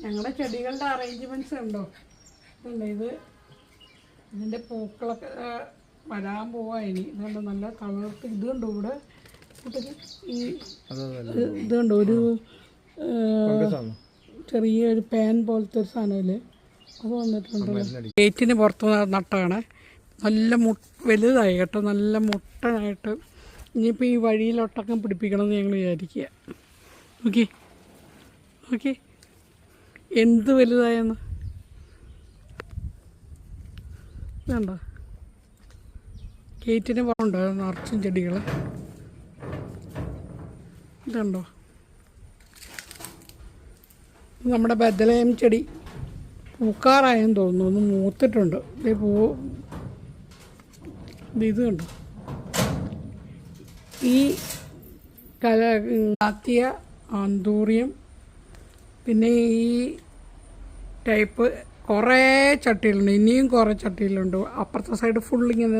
ഞങ്ങളുടെ ചെടികളുടെ അറേഞ്ച്മെൻറ്റ്സ് ഉണ്ടോ? ഇത് ഇതിൻ്റെ പൂക്കളൊക്കെ വരാൻ പോവാ ഇനി. ഇതുകൊണ്ട് നല്ല തളർത്ത് ഇതുണ്ടോ ഇവിടെ ഈ ഇതുണ്ടോ ഒരു ചെറിയൊരു പാൻ പോലത്തെ ഒരു സാധനമില്ലേ, അത് വന്നിട്ടുണ്ടല്ലോ. ഗേറ്റിന് പുറത്ത് നട്ടാണ്. നല്ല വലുതായി കേട്ടോ, നല്ല മുട്ടനായിട്ട്. ഇനിയിപ്പോൾ ഈ വഴിയിലൊട്ടക്കം പിടിപ്പിക്കണമെന്ന് ഞങ്ങൾ വിചാരിക്കുക. ഓക്കെ ഓക്കെ, എന്ത് വലുതായെന്ന് ഇതുണ്ടോ. ഗേറ്റിന് പുറമുണ്ടോ നിറച്ചും ചെടികൾ. ഇതുണ്ടോ നമ്മുടെ ബദലയം ചെടി പൂക്കാറായെന്ന് തോന്നുന്നു, ഒന്ന് മൂത്തിട്ടുണ്ട്. ഇത് ഇത് കണ്ടോ. ഈ കാത്തിയ ആന്തൂറിയം പിന്നെ ഈ ടൈപ്പ് കുറേ ചട്ടിയിലുണ്ട്, ഇനിയും കുറേ ചട്ടിയിലുണ്ട്. അപ്പുറത്തെ സൈഡ് ഫുള്ളിങ്ങനെ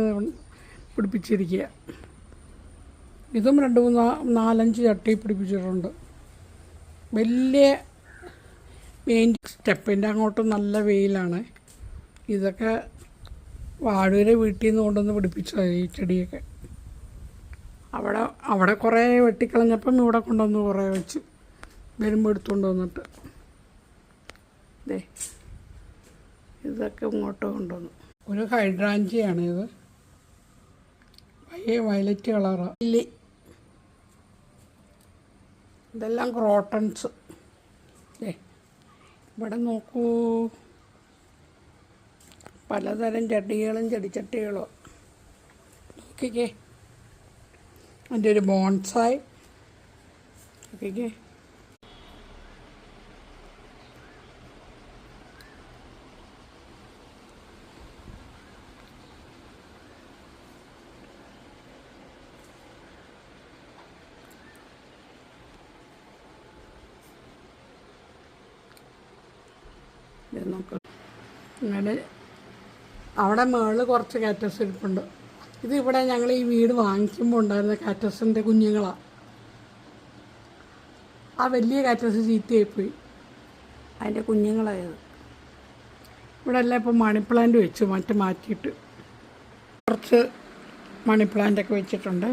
പിടിപ്പിച്ചിരിക്കുക. ഇതും 2-4-5 ചട്ടി പിടിപ്പിച്ചിട്ടുണ്ട്. വലിയ മെയിൻ സ്റ്റെപ്പിൻ്റെ അങ്ങോട്ട് നല്ല വെയിലാണ്. ഇതൊക്കെ വാഴൂരെ വീട്ടിൽ നിന്ന് കൊണ്ടുവന്ന് പിടിപ്പിച്ചതാണ് ഈ ചെടിയൊക്കെ. അവിടെ കുറേ വെട്ടിക്കളഞ്ഞപ്പം ഇവിടെ കൊണ്ടുവന്ന് കുറേ വെച്ച് വരുമ്പോൾ എടുത്തുകൊണ്ട് വന്നിട്ട് ഇതൊക്കെ ഇങ്ങോട്ട് കൊണ്ടുവന്നു. ഒരു ഹൈഡ്രാഞ്ചിയാണ് ഇത്, വയലറ്റ് കളറാണ്. ലില്ലി, ഇതെല്ലാം ക്രോട്ടൺസ്. ഇവിടെ നോക്കൂ, പലതരം ചട്ടികളും ചെടിച്ചട്ടികളോ. നോക്കിക്കേ, അതിൻ്റെ ഒരു ബോൺസായി. നോക്കിക്കേ, നോക്കാം. അങ്ങനെ അവിടെ മുകളിൽ കുറച്ച് കാറ്റസ് ഇരിപ്പുണ്ട്. ഇതിവിടെ ഞങ്ങൾ ഈ വീട് വാങ്ങിക്കുമ്പോൾ ഉണ്ടായിരുന്ന കാറ്റസിൻ്റെ കുഞ്ഞുങ്ങളാണ്. ആ വലിയ കാറ്റസ് ചീത്തയായിപ്പോയി, അതിൻ്റെ കുഞ്ഞുങ്ങളായത്. ഇവിടെ എല്ലാം ഇപ്പോൾ മണി പ്ലാന്റ് വെച്ചു മാറ്റിയിട്ട് കുറച്ച് മണി പ്ലാന്റൊക്കെ വെച്ചിട്ടുണ്ട്.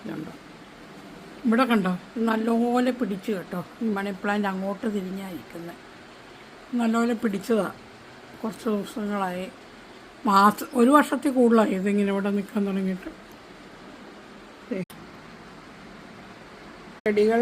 ഇതുണ്ടോ, ഇവിടെ കണ്ടോ, നല്ലപോലെ പിടിച്ചു കേട്ടോ. ഈ മണി പ്ലാന്റ് അങ്ങോട്ട് തിരിഞ്ഞായിരിക്കുന്നത്, നല്ലപോലെ പിടിച്ചതാണ്. കുറച്ച് ദിവസങ്ങളായി, ഒരു വർഷത്തിൽ കൂടുതലായി ഇതിങ്ങനെ ഇവിടെ നിൽക്കാൻ തുടങ്ങിയിട്ട്. ചെടികൾ